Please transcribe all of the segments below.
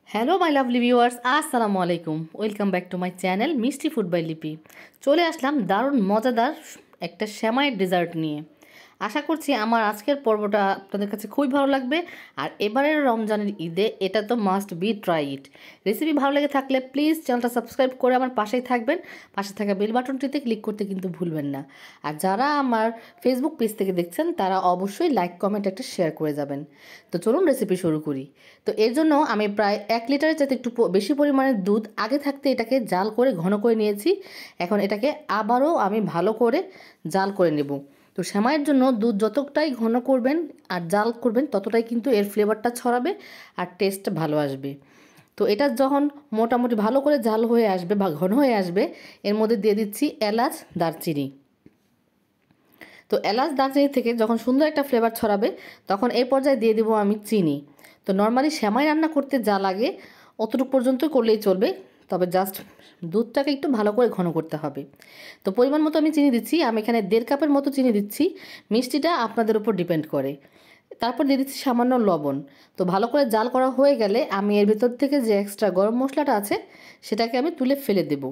Hello my lovely viewers, আসসালামু আলাইকুম। Welcome back to my channel মিষ্টি ফুড বাই লিপি। চলে আসলাম দারুণ মজাদার একটা সেমাইয়ের ডেজার্ট নিয়ে। আশা করছি আমার আজকের পর্বটা আপনাদের কাছে খুবই ভালো লাগবে। আর এবারের রমজানের ঈদে এটা তো must be try it. Recipe ভালো লেগে থাকলে প্লিজ চ্যানেলটা সাবস্ক্রাইব করে আমার পাশেই থাকবেন। পাশে থাকা বেল বাটনটিতে ক্লিক করতে কিন্তু ভুলবেন না। আর যারা আমার ফেসবুক পেজ থেকে দেখছেন তারা অবশ্যই লাইক কমেন্ট একটা শেয়ার করে যাবেন। তো চলুন রেসিপি শুরু করি। তো এর জন্য আমি প্রায় 1 লিটারের চাইতে একটু বেশি পরিমাণের দুধ আগে থাকতে এটাকে জাল করে ঘন করে নিয়েছি। এখন এটাকে আবারও আমি ভালো করে জাল করে নেব। তো সেমাইয়ের জন্য দুধ যতটাই ঘন করবেন আর জাল করবেন ততটাই কিন্তু এর ফ্লেভারটা ছড়াবে আর টেস্ট ভালো আসবে। তো এটা যখন মোটামুটি ভালো করে জাল হয়ে আসবে বা ঘন হয়ে আসবে, এর মধ্যে দিয়ে দিচ্ছি এলাচ, দারচিনি। তো এলাচ দারচিনি থেকে যখন সুন্দর একটা ফ্লেভার ছড়াবে তখন এই পর্যায়ে দিয়ে দেবো আমি চিনি। তো নর্মালি সেমাই রান্না করতে যা লাগে অতটুকু পর্যন্ত করলেই চলবে, তবে জাস্ট দুধটাকে একটু ভালো করে ঘন করতে হবে। তো পরিমাণ মতো আমি চিনি দিচ্ছি, আমি এখানে 1.5 কাপের মতো চিনি দিচ্ছি। মিষ্টিটা আপনাদের উপর ডিপেন্ড করে। তারপর দিয়ে দিচ্ছি সামান্য লবণ। তো ভালো করে জাল করা হয়ে গেলে আমি এর ভিতর থেকে যে এক্সট্রা গরম মশলাটা আছে সেটাকে আমি তুলে ফেলে দেব।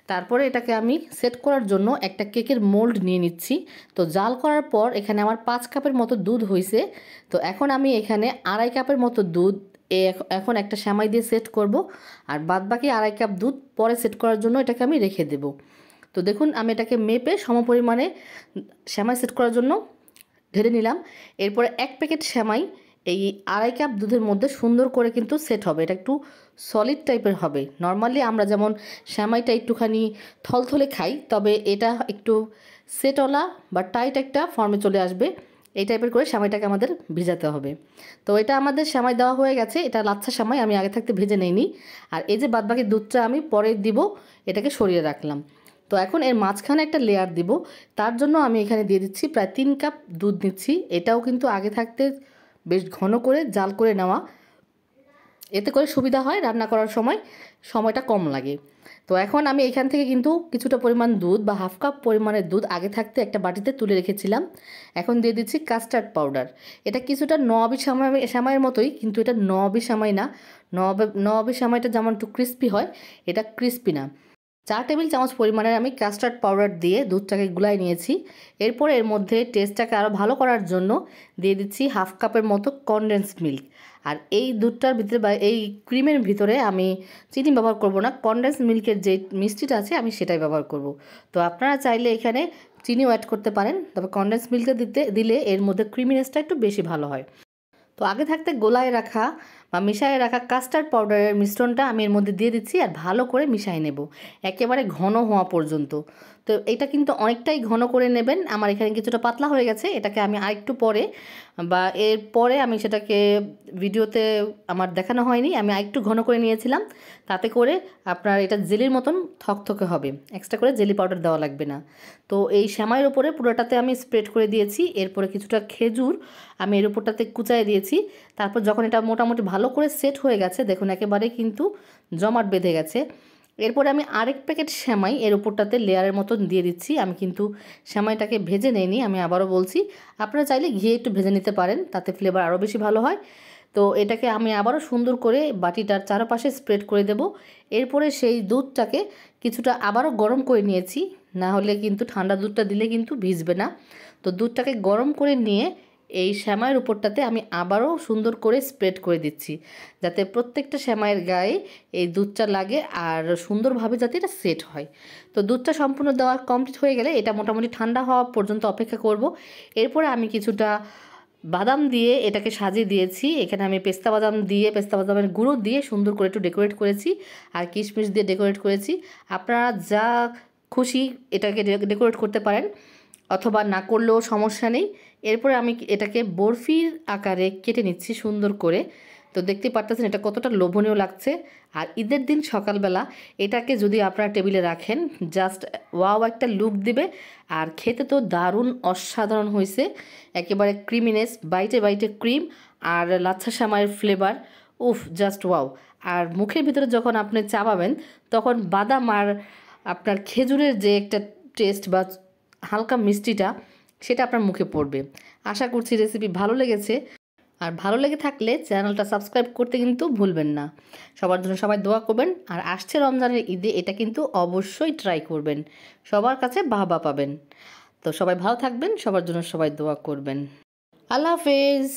তারপরে এটাকে আমি সেট করার জন্য একটা কেকের মোল্ড নিয়ে নিচ্ছি। তো জাল করার পর এখানে আমার 5 কাপের মতো দুধ হয়েছে। তো এখন আমি এখানে 2.5 কাপের মতো দুধ এখন একটা সেমাই দিয়ে সেট করব। আর বাদবাকি 2.5 কাপ দুধ পরে সেট করার জন্য এটাকে আমি রেখে দেব। তো দেখুন আমি এটাকে মেপে সমপরিমাণে সেমাই সেট করার জন্য ঢেলে নিলাম। এরপরে 1 প্যাকেট সেমাই এই 2.5 কাপ দুধের মধ্যে সুন্দর করে কিন্তু সেট হবে। এটা একটু সলিড টাইপের হবে। নর্মালি আমরা যেমন সেমাইটা একটুখানি থলথলে খাই, তবে এটা একটু সেটওয়ালা বা টাইট একটা ফর্মে চলে আসবে। এই টাইপের করে সেমাইটাকে আমাদের ভিজাতে হবে। তো এটা আমাদের সেমাই দেওয়া হয়ে গেছে। এটা লাচ্ছা সেমাই, আমি আগে থাকতে ভেজে নেইনি। আর এই যে বাদবাকি দুধটা আমি পরে দিব, এটাকে সরিয়ে রাখলাম। তো এখন এর মাঝখানে একটা লেয়ার দিব। তার জন্য আমি এখানে দিয়ে দিচ্ছি প্রায় 3 কাপ দুধ নিচ্ছি। এটাও কিন্তু আগে থাকতে বেশ ঘন করে জাল করে নেওয়া। এতে করে সুবিধা হয় রান্না করার সময়, সময়টা কম লাগে। তো এখন আমি এখান থেকে কিন্তু কিছুটা পরিমাণ দুধ বা 1/2 কাপ পরিমাণের দুধ আগে থাকতে একটা বাটিতে তুলে রেখেছিলাম। এখন দিয়ে দিচ্ছি কাস্টার্ড পাউডার। এটা কিছুটা নবাবী সেমাইয়ের মতোই, কিন্তু এটা নবাবী সেমাই না। নবাবী সেমাইটা যেমন একটু ক্রিস্পি হয়, এটা ক্রিস্পি না। 4 টেবিল চামচ পরিমাণের আমি কাস্টার্ড পাউডার দিয়ে দুধটাকে গুলাই নিয়েছি। এরপর এর মধ্যে টেস্টটাকে আরও ভালো করার জন্য দিয়ে দিচ্ছি 1/2 কাপের মতো কনডেন্সড মিল্ক। আর এই দুধটার ভিতরে বা এই ক্রিমের ভিতরে আমি চিনি ব্যবহার করব না, কনডেন্স মিল্কের যে মিষ্টিটা আছে আমি সেটাই ব্যবহার করব। তো আপনারা চাইলে এখানে চিনিও অ্যাড করতে পারেন, তবে কনডেন্স মিল্কটা দিলে এর মধ্যে ক্রিমিনেসটা একটু বেশি ভালো হয়। তো আগে থাকতে গোলায় রাখা বা মিশিয়ে রাখা কাস্টার্ড পাউডারের মিশ্রণটা আমি এর মধ্যে দিয়ে দিচ্ছি আর ভালো করে মিশিয়ে নেব একেবারে ঘন হওয়া পর্যন্ত। তো এটা কিন্তু অনেকটাই ঘন করে নেবেন। আমার এখানে কিছুটা পাতলা হয়ে গেছে, এটাকে আমি আরেকটু পরে বা এর পরে আমি সেটাকে ভিডিওতে আমার দেখানো হয়নি, আমি আরেকটু ঘন করে নিয়েছিলাম। তাতে করে আপনার এটা জেলির মতন থকথকে হবে, এক্সট্রা করে জেলি পাউডার দেওয়া লাগবে না। তো এই সেমাইয়ের উপরে পুরোটাতে আমি স্প্রেড করে দিয়েছি। এরপরে কিছুটা খেজুর আমি এর উপরটাতে কুচায় দিয়েছি। তারপর যখন এটা মোটামুটি ভালো করে সেট হয়ে গেছে, দেখুন একেবারে কিন্তু জমাট বেঁধে গেছে। এরপরে আমি আরেক প্যাকেট সেমাই এর উপরটাতে লেয়ারের মতন দিয়ে দিচ্ছি। আমি কিন্তু সেমাইটাকে ভেজে নেইনি, আমি আবারও বলছি। আপনারা চাইলে ঘি একটু ভেজে নিতে পারেন, তাতে ফ্লেভার আরও বেশি ভালো হয়। তো এটাকে আমি আবারও সুন্দর করে বাটিটার চারপাশে স্প্রেড করে দেব। এরপরে সেই দুধটাকে কিছুটা আবারও গরম করে নিয়েছি, না হলে কিন্তু ঠান্ডা দুধটা দিলে কিন্তু ভিজবে না। তো দুধটাকে গরম করে নিয়ে এই সেমাইয়ের উপরটাতে আমি আবারও সুন্দর করে স্প্রেড করে দিচ্ছি, যাতে প্রত্যেকটা সেমাইয়ের গায়ে এই দুধটা লাগে আর সুন্দরভাবে যাতে এটা সেট হয়। তো দুধটা সম্পূর্ণ দেওয়া কমপ্লিট হয়ে গেলে এটা মোটামুটি ঠান্ডা হওয়া পর্যন্ত অপেক্ষা করব। এরপরে আমি কিছুটা বাদাম দিয়ে এটাকে সাজিয়ে দিয়েছি। এখানে আমি পেস্তা বাদামের গুঁড়ো দিয়ে সুন্দর করে একটু ডেকোরেট করেছি আর কিশমিশ দিয়ে ডেকোরেট করেছি। আপনারা যা খুশি এটাকে ডেকোরেট করতে পারেন, অথবা না করলেও সমস্যা নেই। এরপরে আমি এটাকে বরফির আকারে কেটে নিচ্ছি সুন্দর করে। তো দেখতে পারতেছেন এটা কতটা লোভনীয় লাগছে। আর ঈদের দিন সকালবেলা এটাকে যদি আপনারা টেবিলে রাখেন, জাস্ট ওয়াও একটা লুক দিবে। আর খেতে তো দারুণ অসাধারণ হয়েছে, একেবারে ক্রিমিনেস, বাইটে বাইটে ক্রিম আর লাচ্ছা সেমাইয়ের ফ্লেভার, উফ জাস্ট ওয়াও। আর মুখের ভিতরে যখন আপনি চাবাবেন তখন বাদাম আর আপনার খেজুরের যে একটা টেস্ট বা হালকা মিষ্টিটা, সেটা আপনার মুখে পড়বে। আশা করছি রেসিপি ভালো লেগেছে। আর ভালো লেগে থাকলে চ্যানেলটা সাবস্ক্রাইব করতে কিন্তু ভুলবেন না। সবার জন্য সবাই দোয়া করবেন। আর আসছে রমজানের ঈদে এটা কিন্তু অবশ্যই ট্রাই করবেন, সবার কাছে বাহবা পাবেন। তো সবাই ভালো থাকবেন, সবার জন্য সবাই দোয়া করবেন। আল্লাহ হাফেজ।